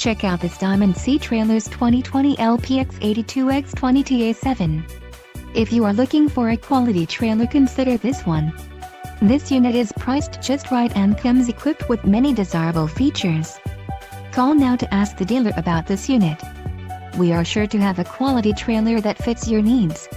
Check out this Diamond Sea Trailers 2020 LPX82X20TA07. If you are looking for a quality trailer, consider this one. This unit is priced just right and comes equipped with many desirable features. Call now to ask the dealer about this unit. We are sure to have a quality trailer that fits your needs.